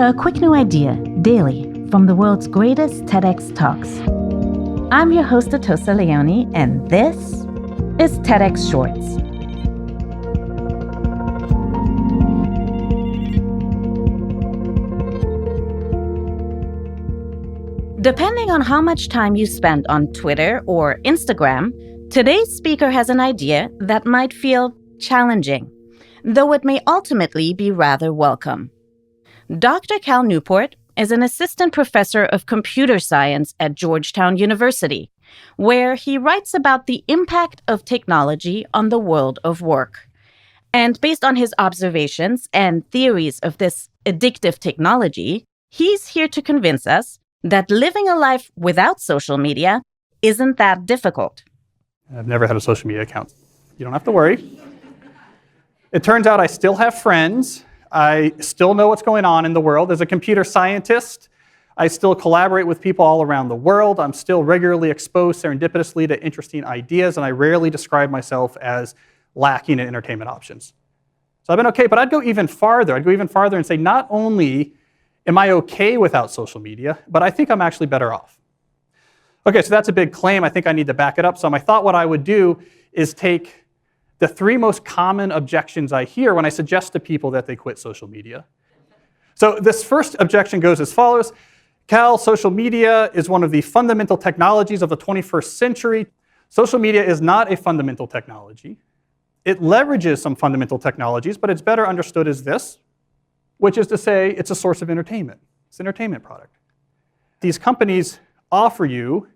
A quick new idea, daily, from the world's greatest TEDx talks. I'm your host, Atossa Leoni, and this is TEDx Shorts. Depending on how much time you spend on Twitter or Instagram, today's speaker has an idea that might feel challenging, though it may ultimately be rather welcome. Dr. Cal Newport is an assistant professor of computer science at Georgetown University, where he writes about the impact of technology on the world of work. And based on his observations and theories of this addictive technology, he's here to convince us that living a life without social media isn't that difficult. I've never had a social media account. You don't have to worry. It turns out I still have friends. I still know what's going on in the world. As a computer scientist, I still collaborate with people all around the world. I'm still regularly exposed serendipitously to interesting ideas, and I rarely describe myself as lacking in entertainment options. So I've been okay, but I'd go even farther. I'd go even farther and say not only am I okay without social media, but I think I'm actually better off. Okay, so that's a big claim. I think I need to back it up some. I thought what I would do is take the three most common objections I hear when I suggest to people that they quit social media. So this first objection goes as follows. Cal, social media is one of the fundamental technologies of the 21st century. Social media is not a fundamental technology. It leverages some fundamental technologies, but it's better understood as this, which is to say it's a source of entertainment. It's an entertainment product. These companies offer you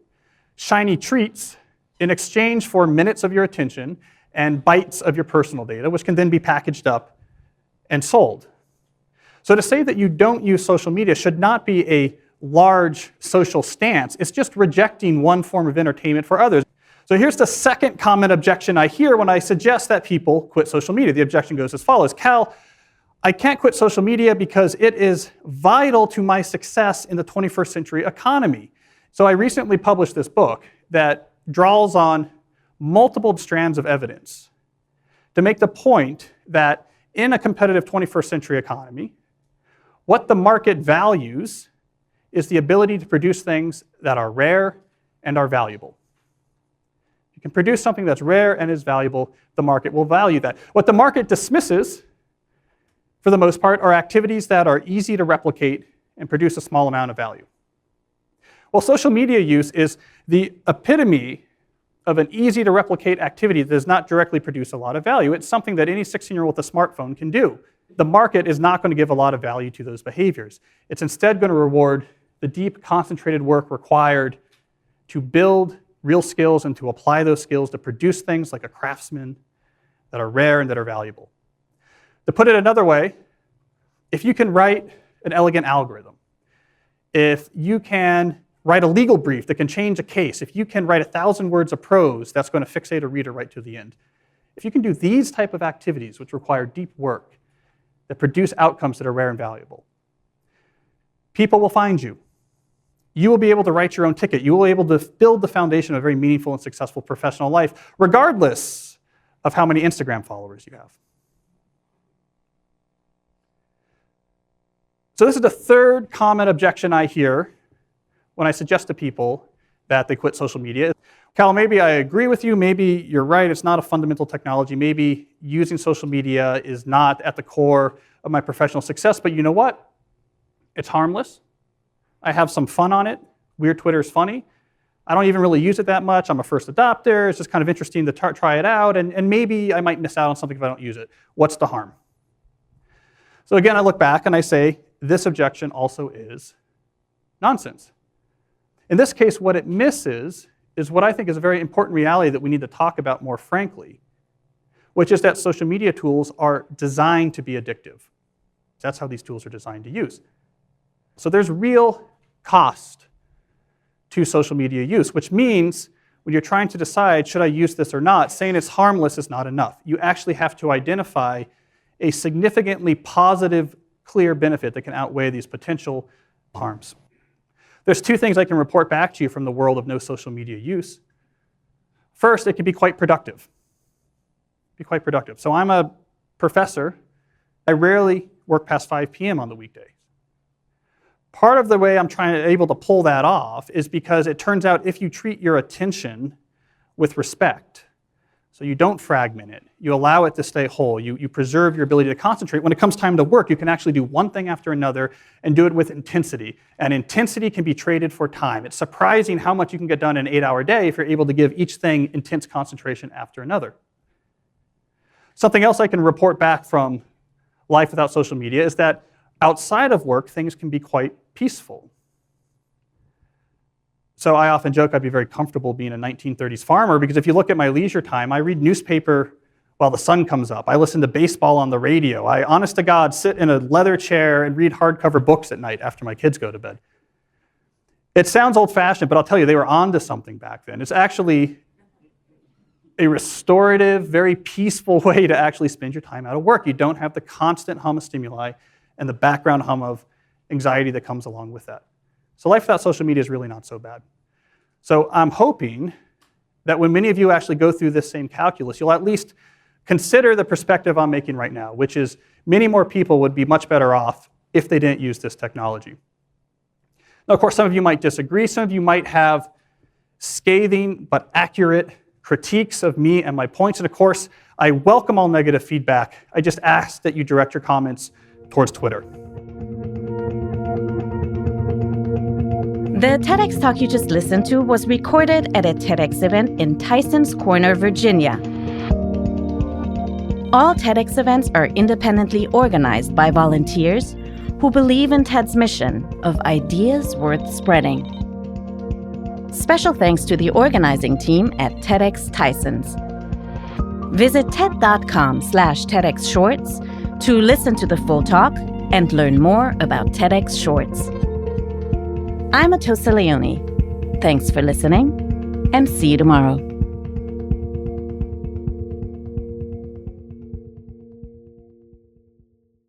shiny treats in exchange for minutes of your attention and bytes of your personal data, which can then be packaged up and sold. So to say that you don't use social media should not be a large social stance. It's just rejecting one form of entertainment for others. So here's the second common objection I hear when I suggest that people quit social media. The objection goes as follows. Cal, I can't quit social media because it is vital to my success in the 21st century economy. So I recently published this book that draws on multiple strands of evidence to make the point that in a competitive 21st century economy, what the market values is the ability to produce things that are rare and are valuable. If you can produce something that's rare and is valuable, the market will value that. What the market dismisses, for the most part, are activities that are easy to replicate and produce a small amount of value. Well, social media use is the epitome of an easy-to-replicate activity that does not directly produce a lot of value. It's something that any 16-year-old with a smartphone can do. The market is not going to give a lot of value to those behaviors. It's instead going to reward the deep, concentrated work required to build real skills and to apply those skills to produce things like a craftsman that are rare and that are valuable. To put it another way, if you can write an elegant algorithm, if you can write a legal brief that can change a case, if you can write 1,000 words of prose that's going to fixate a reader right to the end, if you can do these type of activities which require deep work that produce outcomes that are rare and valuable, people will find you. You will be able to write your own ticket. You will be able to build the foundation of a very meaningful and successful professional life, regardless of how many Instagram followers you have. So this is the third common objection I hear when I suggest to people that they quit social media. Cal, maybe I agree with you, maybe you're right, it's not a fundamental technology, maybe using social media is not at the core of my professional success, but you know what? It's harmless. I have some fun on it. Weird Twitter is funny. I don't even really use it that much. I'm a first adopter. It's just kind of interesting to try it out, and maybe I might miss out on something if I don't use it. What's the harm? So again, I look back and I say, this objection also is nonsense. In this case, what it misses is what I think is a very important reality that we need to talk about more frankly, which is that social media tools are designed to be addictive. That's how these tools are designed to use. So there's real cost to social media use, which means when you're trying to decide, should I use this or not, saying it's harmless is not enough. You actually have to identify a significantly positive, clear benefit that can outweigh these potential harms. There's two things I can report back to you from the world of no social media use. First, it can be quite productive. So I'm a professor. I rarely work past 5 p.m. on the weekday. Part of the way I'm able to pull that off is because it turns out if you treat your attention with respect, so you don't fragment it, you allow it to stay whole, you preserve your ability to concentrate. When it comes time to work, you can actually do one thing after another and do it with intensity. And intensity can be traded for time. It's surprising how much you can get done in an 8-hour day if you're able to give each thing intense concentration after another. Something else I can report back from life without social media is that outside of work, things can be quite peaceful. So I often joke I'd be very comfortable being a 1930s farmer because if you look at my leisure time, I read newspaper while the sun comes up. I listen to baseball on the radio. I, honest to God, sit in a leather chair and read hardcover books at night after my kids go to bed. It sounds old-fashioned, but I'll tell you, they were onto something back then. It's actually a restorative, very peaceful way to actually spend your time out of work. You don't have the constant hum of stimuli and the background hum of anxiety that comes along with that. So life without social media is really not so bad. So I'm hoping that when many of you actually go through this same calculus, you'll at least consider the perspective I'm making right now, which is many more people would be much better off if they didn't use this technology. Now, of course, some of you might disagree. Some of you might have scathing but accurate critiques of me and my points. And of course, I welcome all negative feedback. I just ask that you direct your comments towards Twitter. The TEDx talk you just listened to was recorded at a TEDx event in Tysons Corner, Virginia. All TEDx events are independently organized by volunteers who believe in TED's mission of ideas worth spreading. Special thanks to the organizing team at TEDxTysons. Visit TED.com/TEDxShorts to listen to the full talk and learn more about TEDx Shorts. I'm Atossa Leoni. Thanks for listening, and see you tomorrow.